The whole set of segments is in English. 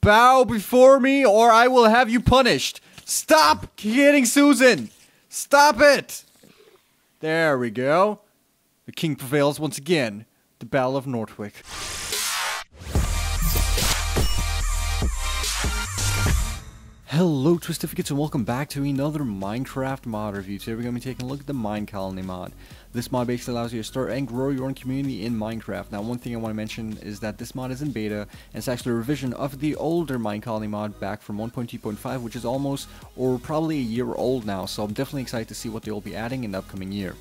bow before me or I will have you punished. Stop hitting Susan. Stop it. There we go. The king prevails once again. The Battle of Northwick. Hello Twistificates and welcome back to another Minecraft mod review. Today we're going to be taking a look at the MineColony mod. This mod basically allows you to start and grow your own community in Minecraft. Now one thing I want to mention is that this mod is in beta and it's actually a revision of the older MineColony mod back from 1.2.5, which is almost or probably a year old now, so I'm definitely excited to see what they will be adding in the upcoming year.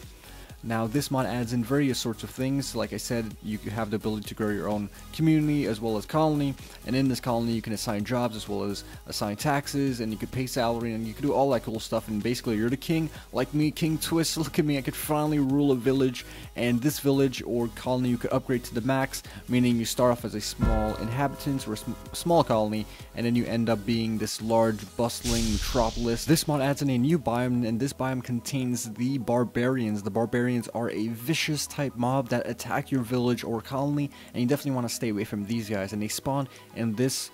Now this mod adds in various sorts of things. Like I said, you have the ability to grow your own community as well as colony, and in this colony you can assign jobs as well as assign taxes, and you can pay salary, and you can do all that cool stuff. And basically you're the king, like me, King Twist. Look at me, I could finally rule a village, and this village or colony you could upgrade to the max, meaning you start off as a small inhabitant or a small colony, and then you end up being this large bustling metropolis. This mod adds in a new biome, and this biome contains the Barbarians. The Barbarians are a vicious type mob that attack your village or colony, and you definitely want to stay away from these guys. And they spawn in this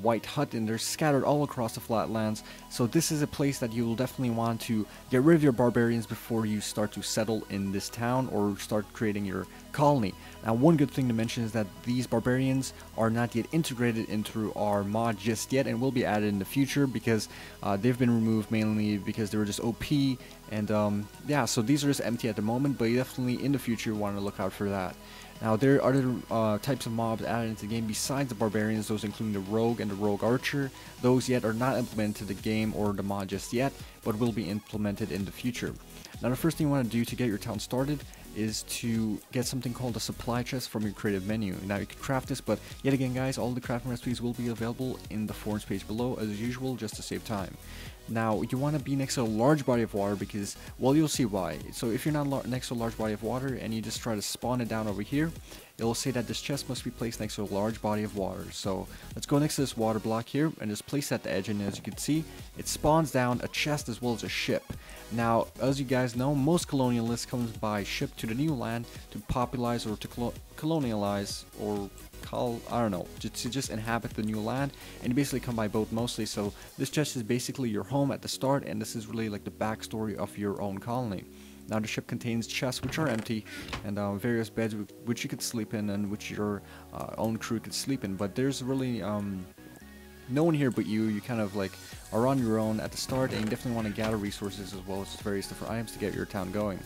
white hut, and they're scattered all across the flatlands. So this is a place that you will definitely want to get rid of your barbarians before you start to settle in this town or start creating your colony. Now one good thing to mention is that these barbarians are not yet integrated into our mod just yet, and will be added in the future because they've been removed mainly because they were just OP, and yeah, so these are just empty at the moment, but you definitely in the future want to look out for that. Now there are other types of mobs added into the game besides the barbarians, those including the rogue and the rogue archer. Those yet are not implemented to the game or the mod just yet, but will be implemented in the future. Now the first thing you want to do to get your town started is to get something called a supply chest from your creative menu. Now you can craft this, but yet again guys, all the crafting recipes will be available in the forums page below as usual, just to save time. Now you want to be next to a large body of water because, well, you'll see why. So if you're not next to a large body of water and you just try to spawn it down over here, it will say that this chest must be placed next to a large body of water. So let's go next to this water block here and just place at the edge, and as you can see, it spawns down a chest as well as a ship. Now as you guys know, most colonialists comes by ship to the new land to popularize or to colonialize or I don't know, to just inhabit the new land, and you basically come by boat mostly. So this chest is basically your home at the start, and this is really like the backstory of your own colony. Now the ship contains chests which are empty, and various beds which you could sleep in and which your own crew could sleep in, but there's really no one here but you. You kind of like are on your own at the start, and you definitely want to gather resources as well as various different items to get your town going.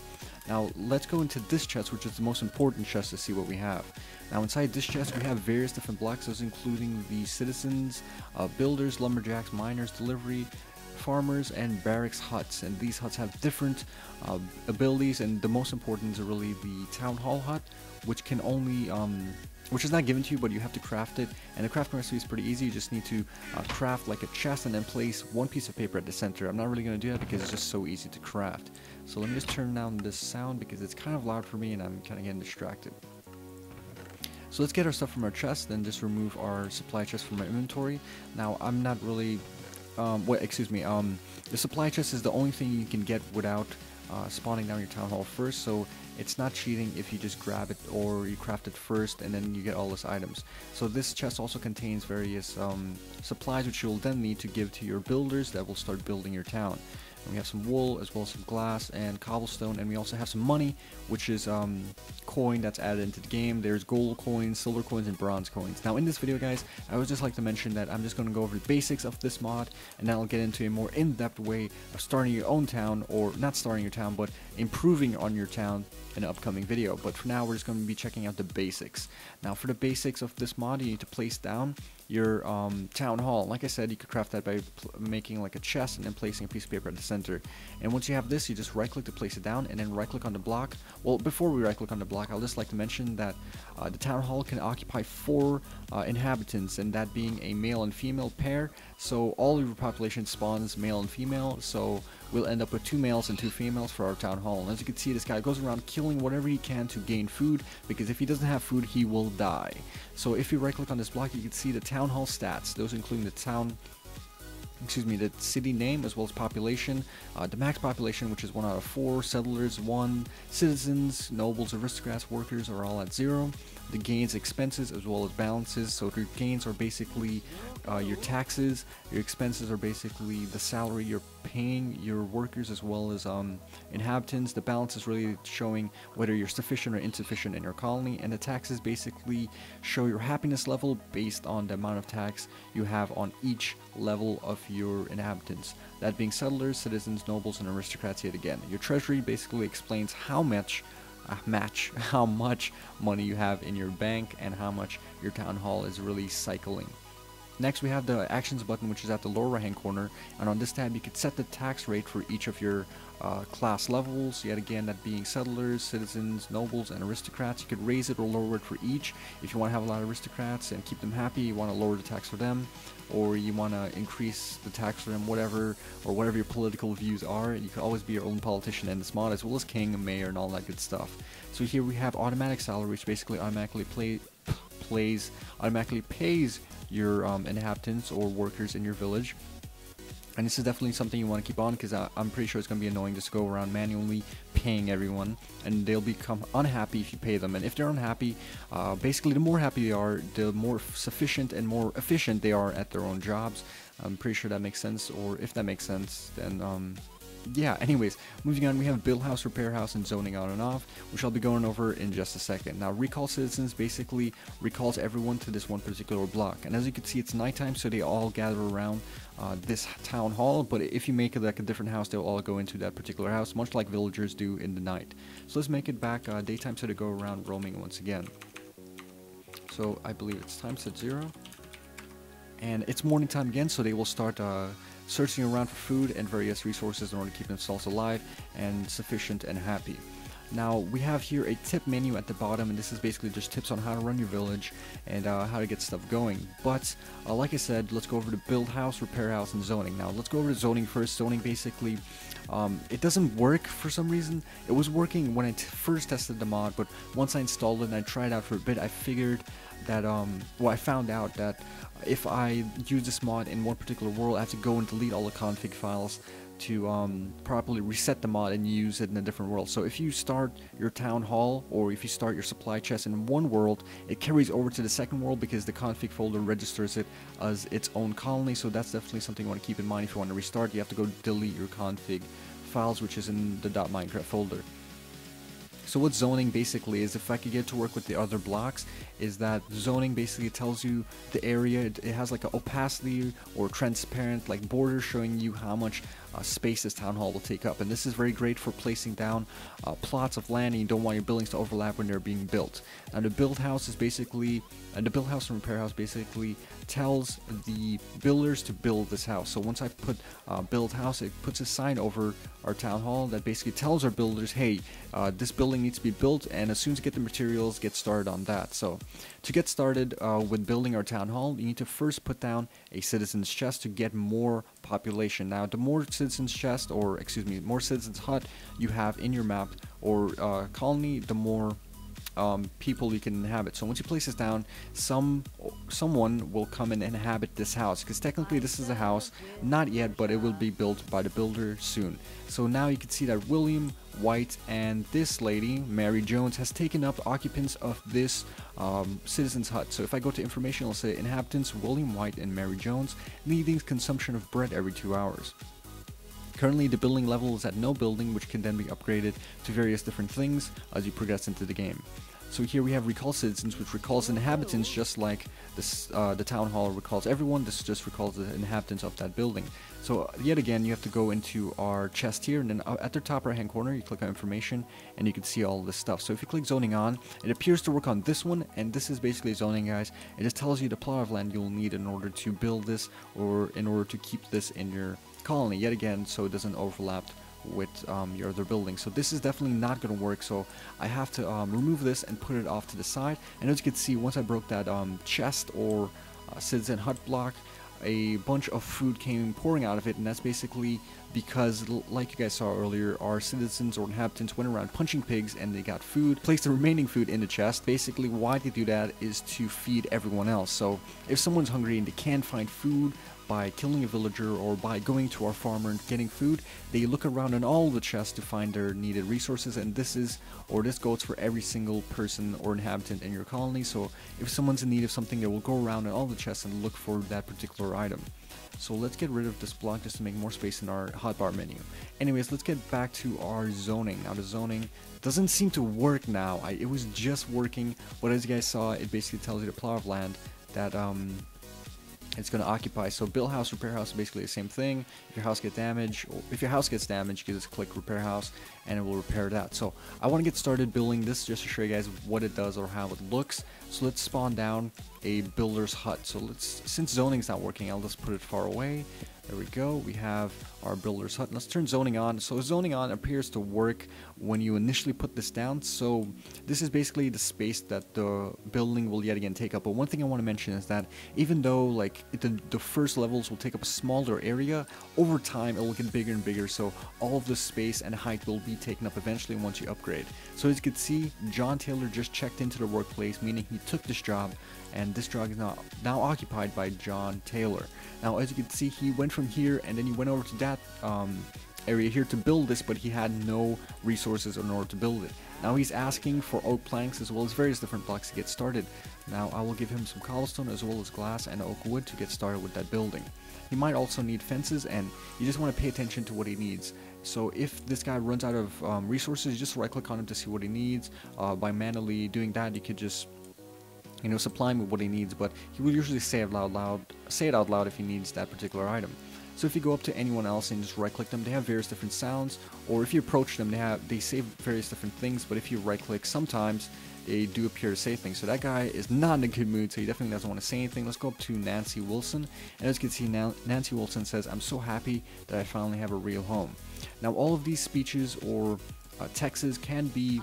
Now let's go into this chest, which is the most important chest, to see what we have. Now inside this chest we have various different blocks, those including the citizens, builders, lumberjacks, miners, delivery, farmers, and barracks huts. And these huts have different abilities, and the most important is really the town hall hut, which can only which is not given to you, but you have to craft it. And the crafting recipe is pretty easy. You just need to craft like a chest and then place one piece of paper at the center. I'm not really going to do that because it's just so easy to craft. So let me just turn down this sound because it's kind of loud for me and I'm kind of getting distracted. So let's get our stuff from our chest, then just remove our supply chest from our inventory. Now I'm not really, the supply chest is the only thing you can get without spawning down your town hall first, so it's not cheating if you just grab it or you craft it first and then you get all those items. So this chest also contains various supplies which you'll then need to give to your builders that will start building your town. And we have some wool as well as some glass and cobblestone, and we also have some money, which is coin that's added into the game. There's gold coins, silver coins, and bronze coins. Now in this video guys, I would just like to mention that I'm just going to go over the basics of this mod, and then I'll get into a more in-depth way of starting your own town, or not starting your town, but improving on your town in an upcoming video. But for now we're just going to be checking out the basics. Now for the basics of this mod, you need to place down your town hall. Like I said, you could craft that by making like a chest and then placing a piece of paper at the center. And once you have this, you just right click to place it down and then right click on the block. Well, before we right click on the block, I'll just like to mention that the town hall can occupy 4 inhabitants, and that being a male and female pair. So all of your population spawns male and female, so we'll end up with 2 males and 2 females for our town hall. And as you can see, this guy goes around killing whatever he can to gain food, because if he doesn't have food, he will die. So if you right click on this block, you can see the town hall stats, those including the town the city name as well as population, the max population, which is 1 out of 4, settlers 1, citizens, nobles, aristocrats, workers are all at 0. The gains, expenses, as well as balances. So your gains are basically your taxes, your expenses are basically the salary you're paying your workers as well as inhabitants. The balance is really showing whether you're sufficient or insufficient in your colony, and the taxes basically show your happiness level based on the amount of tax you have on each level of your inhabitants, that being settlers, citizens, nobles, and aristocrats yet again. Your treasury basically explains how much money you have in your bank and how much your town hall is really cycling. Next we have the actions button, which is at the lower right hand corner, and on this tab you can set the tax rate for each of your class levels, yet again that being settlers, citizens, nobles, and aristocrats. You could raise it or lower it for each. If you want to have a lot of aristocrats and keep them happy, you want to lower the tax for them, or you want to increase the tax for them, whatever your political views are. You can always be your own politician in this mod, as well as king, mayor, and all that good stuff. So here we have automatic salary, which basically automatically pays your inhabitants or workers in your village. And this is definitely something you want to keep on, because I'm pretty sure it's going to be annoying just to go around manually paying everyone, and they'll become unhappy if you pay them. And if they're unhappy, basically the more happy they are, the more sufficient and more efficient they are at their own jobs. I'm pretty sure that makes sense, or if that makes sense, then yeah, anyways, moving on, we have build house, repair house, and zoning on and off, which I'll be going over in just a second. Now, recall citizens basically recalls everyone to this one particular block, and as you can see, it's nighttime, so they all gather around this town hall. But if you make it like a different house, they'll all go into that particular house, much like villagers do in the night. So let's make it back daytime, so they go around roaming once again. So I believe it's time set 0, and it's morning time again, so they will start searching around for food and various resources in order to keep themselves alive and sufficient and happy. Now we have here a tip menu at the bottom, and this is basically just tips on how to run your village and how to get stuff going. But like I said, let's go over to build house, repair house, and zoning. Now let's go over to zoning first. Zoning basically, it doesn't work for some reason. It was working when I first tested the mod, but once I installed it and I tried out for a bit, I figured that I found out that if I use this mod in one particular world, I have to go and delete all the config files to properly reset the mod and use it in a different world. So if you start your town hall, or if you start your supply chest in one world, it carries over to the second world because the config folder registers it as its own colony. So that's definitely something you want to keep in mind. If you want to restart, you have to go delete your config files, which is in the .minecraft folder. So what zoning basically is, if I could get to work with the other blocks, is that zoning basically tells you the area. It has like an opacity or transparent like border showing you how much space this town hall will take up, and this is very great for placing down plots of land, and you don't want your buildings to overlap when they're being built. Now the build house is basically, the build house and repair house basically tells the builders to build this house. So once I put build house, it puts a sign over our town hall that basically tells our builders, hey, this building needs to be built, and as soon as you get the materials, get started on that. So to get started with building our town hall, you need to first put down a citizen's chest to get more population. Now the more citizens chest, or excuse me, more citizens hut you have in your map or colony, the more people you can inhabit. So once you place this down, someone will come and inhabit this house, because technically this is a house, not yet, but it will be built by the builder soon. So now you can see that William White and this lady, Mary Jones, has taken up the occupants of this citizen's hut. So if I go to information, it'll say inhabitants William White and Mary Jones needing consumption of bread every 2 hours. Currently the building level is at no building, which can then be upgraded to various different things as you progress into the game. So here we have recall citizens, which recalls inhabitants just like this, the town hall recalls everyone. This just recalls the inhabitants of that building. So yet again, you have to go into our chest here, and then at the top right hand corner you click on information and you can see all this stuff. So if you click zoning on, it appears to work on this one, and this is basically zoning, guys. It just tells you the plot of land you'll need in order to build this, or in order to keep this in your colony yet again, so it doesn't overlap with your other buildings. So this is definitely not going to work, so I have to remove this and put it off to the side. And as you can see, once I broke that chest or citizen hut block, a bunch of food came pouring out of it, and that's basically because like you guys saw earlier, our citizens or inhabitants went around punching pigs and they got food, placed the remaining food in the chest. Basically why they do that is to feed everyone else. So if someone's hungry and they can't find food by killing a villager or by going to our farmer and getting food, they look around in all the chests to find their needed resources, and this goes for every single person or inhabitant in your colony. So if someone's in need of something, they will go around in all the chests and look for that particular item. So let's get rid of this block just to make more space in our hotbar menu. Anyways, let's get back to our zoning. Now the zoning doesn't seem to work now. It was just working, but as you guys saw, it basically tells you the plot of land that it's going to occupy. So build house, repair house is basically the same thing. If your house gets damaged, you can just click repair house and it will repair that. So I want to get started building this just to show you guys what it does or how it looks. So let's spawn down a builder's hut. So since zoning's not working, I'll just put it far away. There we go. We have our builder's hut. Let's turn zoning on. So zoning on appears to work when you initially put this down. So this is basically the space that the building will yet again take up. But one thing I want to mention is that even though like the first levels will take up a smaller area, over time it will get bigger and bigger. So all of the space and height will be taken up eventually once you upgrade. So as you can see, John Taylor just checked into the workplace, meaning he took this job, and this job is now occupied by John Taylor. Now as you can see, he went from here and then he went over to that area here to build this, but he had no resources in order to build it. Now he's asking for oak planks as well as various different blocks to get started. Now I will give him some cobblestone as well as glass and oak wood to get started with that building. He might also need fences, and you just want to pay attention to what he needs. So if this guy runs out of resources, you just right click on him to see what he needs. By manually doing that, you could just supply him with what he needs, but he will usually say it out loud if he needs that particular item. So if you go up to anyone else and just right click them, they have various different sounds, or if you approach them, they say various different things, but if you right click, sometimes they do appear to say things. So that guy is not in a good mood, so he definitely doesn't want to say anything. Let's go up to Nancy Wilson, and as you can see, Nancy Wilson says, "I'm so happy that I finally have a real home." Now all of these speeches or texts can be,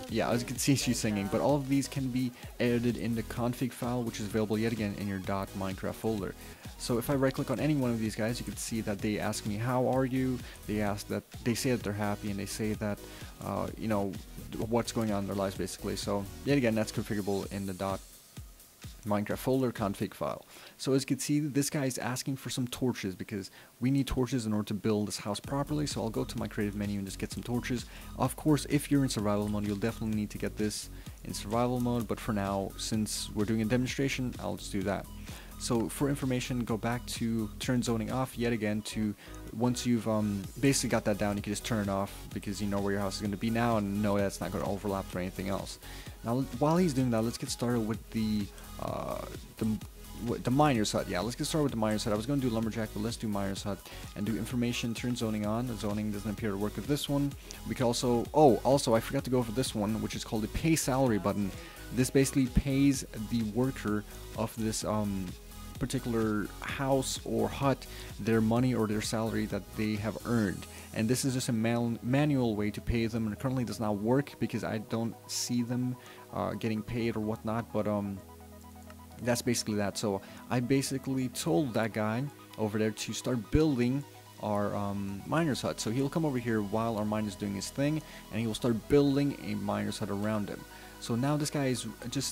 yeah, as you can see, she's singing, but all of these can be edited in the config file, which is available yet again in your .minecraft folder. So if I right click on any one of these guys, you can see that they ask me, "How are you?" They say that they're happy, and they say that what's going on in their lives basically. So yet again, that's configurable in the .minecraft folder config file. So as you can see, this guy is asking for some torches because we need torches in order to build this house properly. So I'll go to my creative menu and just get some torches. Of course, if you're in survival mode, you'll definitely need to get this in survival mode, but for now, since we're doing a demonstration, I'll just do that. So for information, go back to turn zoning off yet again. To once you've basically got that down, you can just turn it off because you know where your house is going to be now and know that's not going to overlap or anything else. Now while he's doing that, let's get started with the miner's hut. Yeah, let's get started with the miner's hut. I was going to do lumberjack, but let's do miner's hut and do information, turn zoning on. The zoning doesn't appear to work with this one. We can also, also I forgot to go over this one, which is called the pay salary button. This basically pays the worker of this particular house or hut their money or their salary that they have earned, and this is just a manual way to pay them, and it currently does not work because I don't see them getting paid or whatnot, but that's basically that. So I basically told that guy over there to start building our miner's hut. So he'll come over here while our miner is doing his thing, and he will start building a miner's hut around him. So now this guy is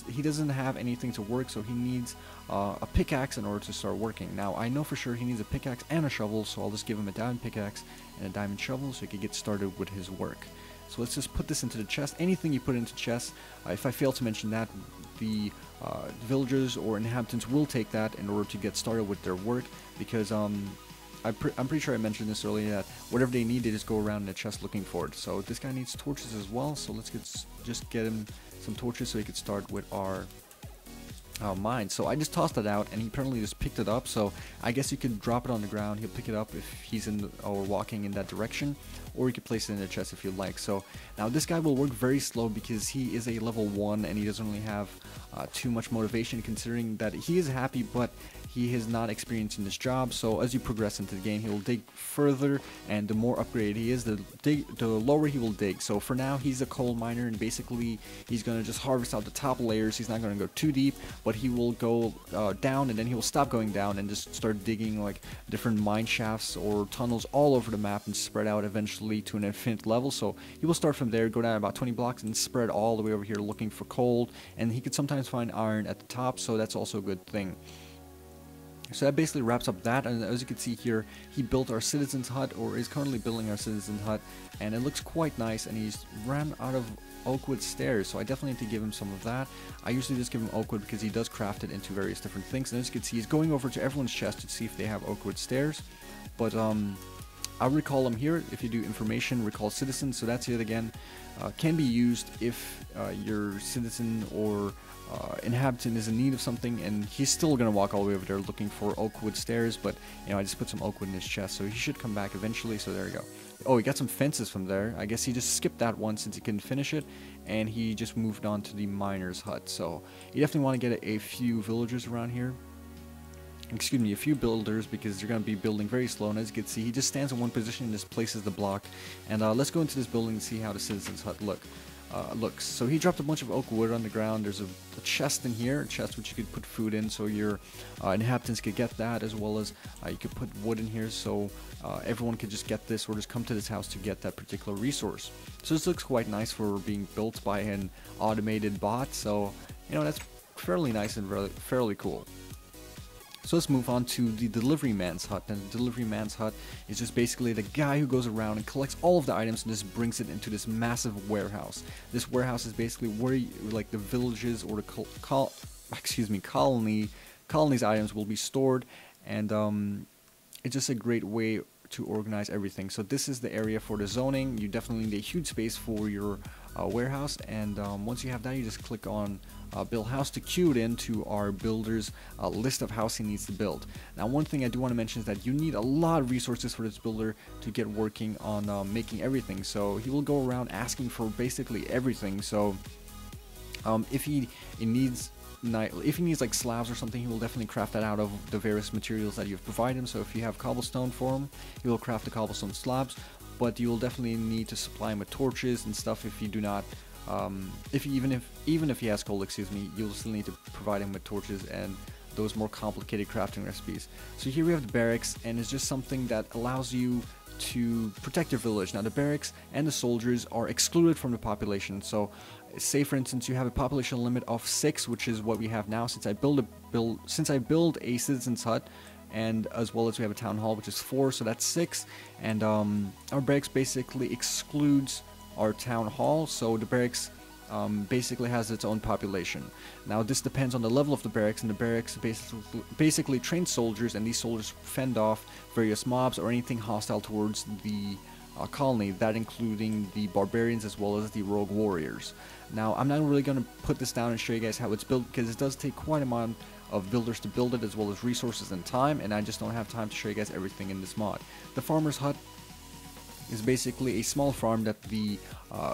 he doesn't have anything to work, so he needs a pickaxe in order to start working. Now I know for sure he needs a pickaxe and a shovel, so I'll just give him a diamond pickaxe and a diamond shovel so he can get started with his work. So let's just put this into the chest. Anything you put into chest, if I fail to mention that, the villagers or inhabitants will take that in order to get started with their work, because I'm pretty sure I mentioned this earlier, that whatever they need, they just go around in the chest looking for it. So this guy needs torches as well, so let's just get him some torches so he could start with our mine. So I just tossed it out and he apparently just picked it up, so I guess you could drop it on the ground, he'll pick it up if he's or walking in that direction, or you could place it in the chest if you like. So now this guy will work very slow because he is a level 1 and he doesn't really have too much motivation, considering that he is happy, but he is not experienced in this job, so as you progress into the game, he will dig further, and the more upgraded he is, the lower he will dig. So for now, he's a coal miner, and basically he's going to just harvest out the top layers. He's not going to go too deep, but he will go down, and then he will stop going down and just start digging like different mine shafts or tunnels all over the map and spread out eventually to an infinite level. So he will start from there, go down about 20 blocks, and spread all the way over here looking for coal, and he could sometimes find iron at the top, so that's also a good thing. So that basically wraps up that, and as you can see here, he built our citizen's hut, or is currently building our citizen's hut, and it looks quite nice, and he's ran out of oakwood stairs, so I definitely need to give him some of that. I usually just give him oakwood because he does craft it into various different things, and as you can see, he's going over to everyone's chest to see if they have oakwood stairs, but I'll recall them here. If you do information, recall citizen, so that's it again. Can be used if your citizen or inhabitant is in need of something, and he's still gonna walk all the way over there looking for oakwood stairs, but you know, I just put some oakwood in his chest, so he should come back eventually. So there you go. Oh, he got some fences from there. I guess he just skipped that one since he couldn't finish it, and he just moved on to the miner's hut. So you definitely want to get a few villagers around here. Excuse me, a few builders, because you're going to be building very slow, and as you can see, he just stands in one position and just places the block. And let's go into this building and see how the citizen's hut looks. So he dropped a bunch of oak wood on the ground. There's a chest in here, a chest which you could put food in, so your inhabitants could get that, as well as you could put wood in here, so everyone could just get this, or just come to this house to get that particular resource. So this looks quite nice for being built by an automated bot, so you know, that's fairly nice and fairly cool. So let's move on to the delivery man's hut. And the delivery man's hut is just basically the guy who goes around and collects all of the items and just brings it into this massive warehouse. This warehouse is basically where like the villages or the colony's items will be stored, and it's just a great way to organize everything. So this is the area for the zoning. You definitely need a huge space for your warehouse, and once you have that, you just click on build house to queue it into our builder's list of house he needs to build. Now, one thing I do want to mention is that you need a lot of resources for this builder to get working on making everything. So he will go around asking for basically everything. So if he needs like slabs or something, he will definitely craft that out of the various materials that you've provided him. So if you have cobblestone for him, he will craft the cobblestone slabs, but you will definitely need to supply him with torches and stuff. If you do not, even if he has coal, excuse me, you'll still need to provide him with torches and those more complicated crafting recipes. So here we have the barracks, and it's just something that allows you to protect your village. Now, the barracks and the soldiers are excluded from the population. So say for instance you have a population limit of 6, which is what we have now since I build a citizen's hut, and as well as we have a town hall, which is 4, so that's 6, and our barracks basically excludes our town hall, so the barracks basically has its own population. Now this depends on the level of the barracks, and the barracks basically train soldiers, and these soldiers fend off various mobs or anything hostile towards the colony, that including the barbarians as well as the rogue warriors. Now I'm not really going to put this down and show you guys how it's built, because it does take quite a amount of builders to build it, as well as resources and time, and I just don't have time to show you guys everything in this mod. The farmer's hut is basically a small farm that the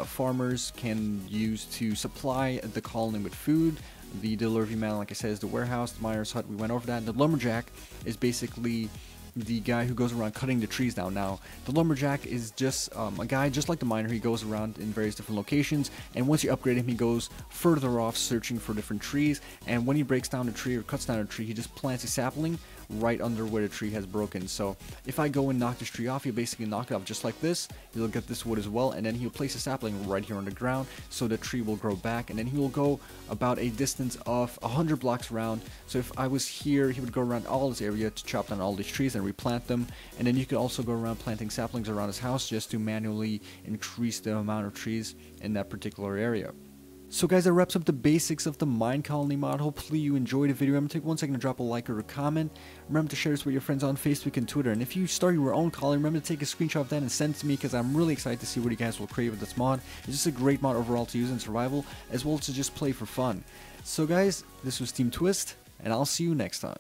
farmers can use to supply the colony with food. The delivery man, like I said, is the warehouse. The miner's hut, we went over that. And the lumberjack is basically the guy who goes around cutting the trees down. Now, the lumberjack is just a guy just like the miner. He goes around in various different locations, and once you upgrade him, he goes further off searching for different trees, and when he breaks down a tree or cuts down a tree, he just plants a sapling right under where the tree has broken. So if I go and knock this tree off, he'll basically knock it off just like this. He'll get this wood as well, and then he'll place a sapling right here on the ground, so the tree will grow back, and then he will go about a distance of 100 blocks around. So if I was here, he would go around all this area to chop down all these trees and replant them, and then you could also go around planting saplings around his house just to manually increase the amount of trees in that particular area. So guys, that wraps up the basics of the MineColony mod. Hopefully you enjoyed the video. Remember to take 1 second to drop a like or a comment. Remember to share this with your friends on Facebook and Twitter. And if you start your own colony, remember to take a screenshot of that and send it to me, because I'm really excited to see what you guys will create with this mod. It's just a great mod overall to use in survival, as well as to just play for fun. So guys, this was Team Twist, and I'll see you next time.